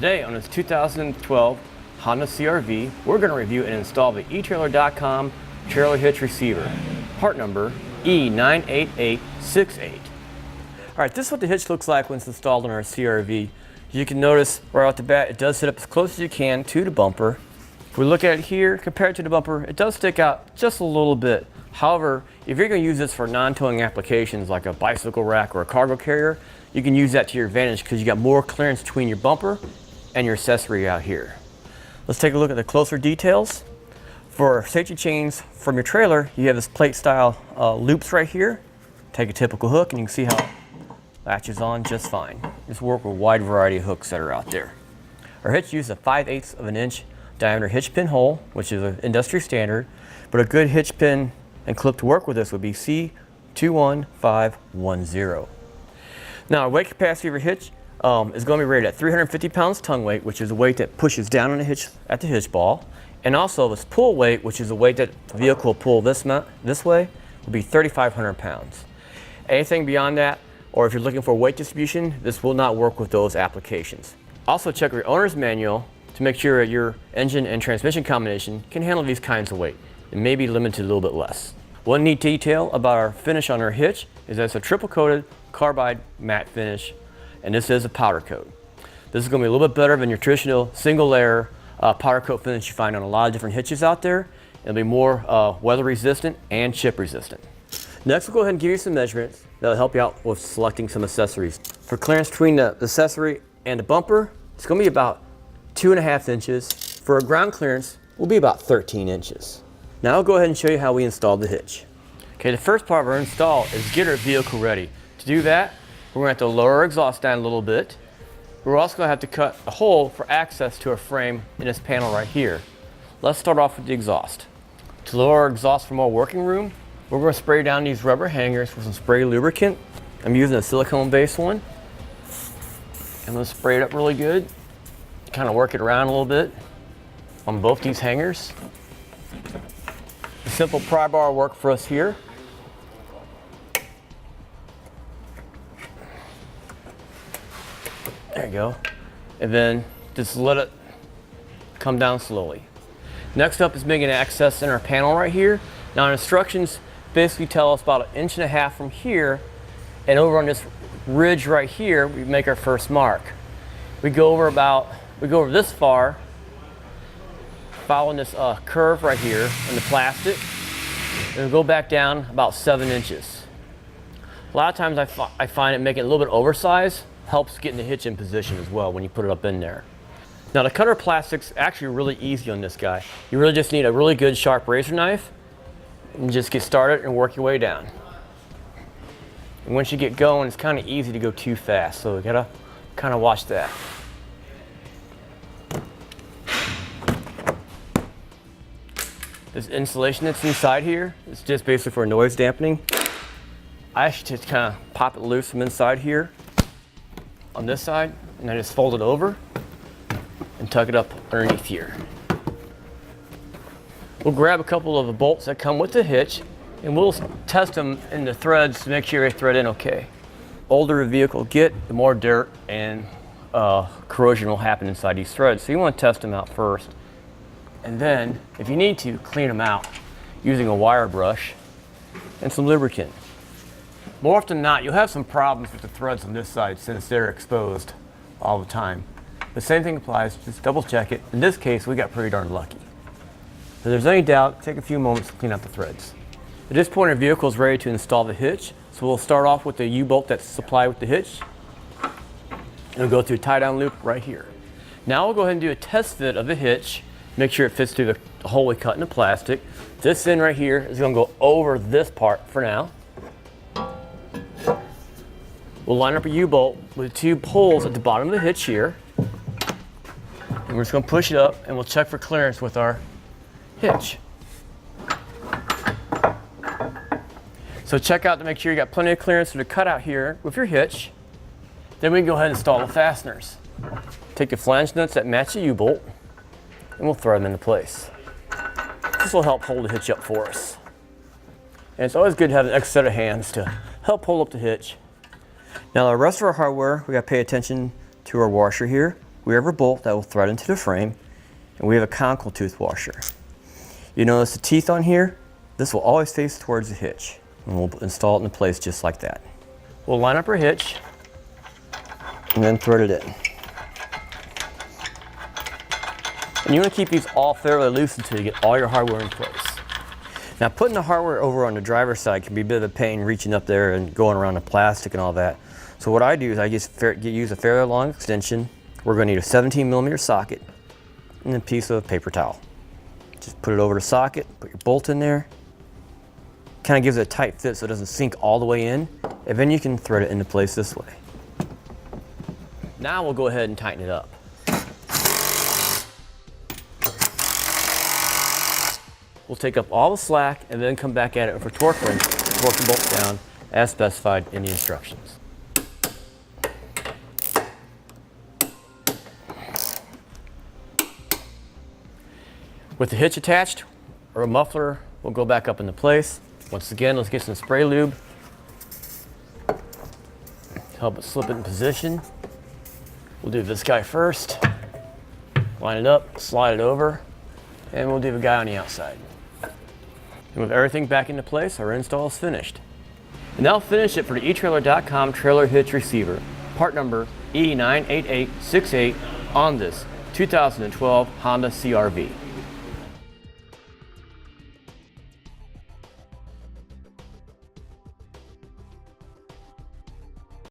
Today on this 2012 Honda CRV, we're going to review and install the etrailer.com trailer hitch receiver, part number E98868. Alright, this is what the hitch looks like when it's installed on our CRV. You can notice right off the bat it does sit up as close as you can to the bumper. If we look at it here, compared to the bumper, it does stick out just a little bit. However, if you're going to use this for non-towing applications like a bicycle rack or a cargo carrier, you can use that to your advantage because you got more clearance between your bumper and your accessory out here. Let's take a look at the closer details. For safety chains from your trailer, you have this plate style loops right here. Take a typical hook and you can see how it latches on just fine. Just work with a wide variety of hooks that are out there. Our hitch uses a 5/8 of an inch diameter hitch pin hole, which is an industry standard, but a good hitch pin and clip to work with this would be C21510. Now, our weight capacity of your hitch is going to be rated at 350 pounds tongue weight, which is a weight that pushes down on the hitch at the hitch ball. And also this pull weight, which is a weight that the vehicle will pull this way, will be 3,500 pounds. Anything beyond that, or if you're looking for weight distribution, this will not work with those applications. Also check your owner's manual to make sure that your engine and transmission combination can handle these kinds of weight. It may be limited a little bit less. One neat detail about our finish on our hitch is that it's a triple coated carbide matte finish, and this is a powder coat. This is going to be a little bit better than your traditional single layer powder coat finish you find on a lot of different hitches out there. It'll be more weather resistant and chip resistant. Next, we'll go ahead and give you some measurements that'll help you out with selecting some accessories. For clearance between the accessory and the bumper, it's going to be about 2.5 inches. For a ground clearance, will be about 13 inches. Now I'll go ahead and show you how we install the hitch. Okay, the first part of our install is get our vehicle ready. To do that, we're going to have to lower our exhaust down a little bit. We're also going to have to cut a hole for access to our frame in this panel right here. Let's start off with the exhaust. To lower our exhaust from our working room, we're going to spray down these rubber hangers with some spray lubricant. I'm using a silicone-based one. I'm going to spray it up really good. Kind of work it around a little bit on both these hangers. A simple pry bar will work for us here. There you go. And then just let it come down slowly. Next up is making access in our panel right here. Now, our instructions basically tell us about 1.5 inches from here, and over on this ridge right here, we make our first mark. We go over this far, following this curve right here in the plastic, and we go back down about 7 inches. A lot of times I find it making it a little bit oversized helps getting the hitch in position as well when you put it up in there. Now, the cutter plastic's actually really easy on this guy. You really just need a really good sharp razor knife and just get started and work your way down. And once you get going, it's kind of easy to go too fast, so you gotta kind of watch that. This insulation that's inside here is just basically for noise dampening. I actually just kind of pop it loose from inside here on this side, and I just fold it over and tuck it up underneath here. We'll grab a couple of the bolts that come with the hitch and we'll test them in the threads to make sure they thread in okay. Older the vehicle get, the more dirt and corrosion will happen inside these threads, so you want to test them out first. And then, if you need to, clean them out using a wire brush and some lubricant. More often than not, you'll have some problems with the threads on this side since they're exposed all the time. The same thing applies, just double check it. In this case, we got pretty darn lucky. If there's any doubt, take a few moments to clean out the threads. At this point, our vehicle is ready to install the hitch, so we'll start off with the U-bolt that's supplied with the hitch. And we'll go through a tie-down loop right here. Now we'll go ahead and do a test fit of the hitch. Make sure it fits through the hole we cut in the plastic. This end right here is going to go over this part for now. We'll line up a U-bolt with 2 holes at the bottom of the hitch here. And we're just going to push it up and we'll check for clearance with our hitch. So check out to make sure you got plenty of clearance for the cutout here with your hitch. Then we can go ahead and install the fasteners. Take the flange nuts that match the U-bolt and we'll thread them into place. This will help hold the hitch up for us. And it's always good to have an extra set of hands to help hold up the hitch. Now the rest of our hardware, we got to pay attention to our washer here. we have a bolt that will thread into the frame, and we have a conical tooth washer. You notice the teeth on here? This will always face towards the hitch, and we'll install it in place just like that. We'll line up our hitch, and then thread it in. And you want to keep these all fairly loose until you get all your hardware in place. Now, putting the hardware over on the driver's side can be a bit of a pain, reaching up there and going around the plastic and all that. So what I do is I just use a fairly long extension. We're going to need a 17mm socket and a piece of paper towel. Just put it over the socket, put your bolt in there. Kind of gives it a tight fit so it doesn't sink all the way in, and then you can thread it into place this way. Now we'll go ahead and tighten it up. We'll take up all the slack and then come back at it with a torque wrench to torque the bolts down as specified in the instructions. With the hitch attached, our muffler will go back up into place. Once again, let's get some spray lube. Help it slip it in position. We'll do this guy first. Line it up, slide it over, and we'll do the guy on the outside. And with everything back into place, our install is finished. And that'll finish it for the etrailer.com trailer hitch receiver, part number E98868 on this 2012 Honda CRV.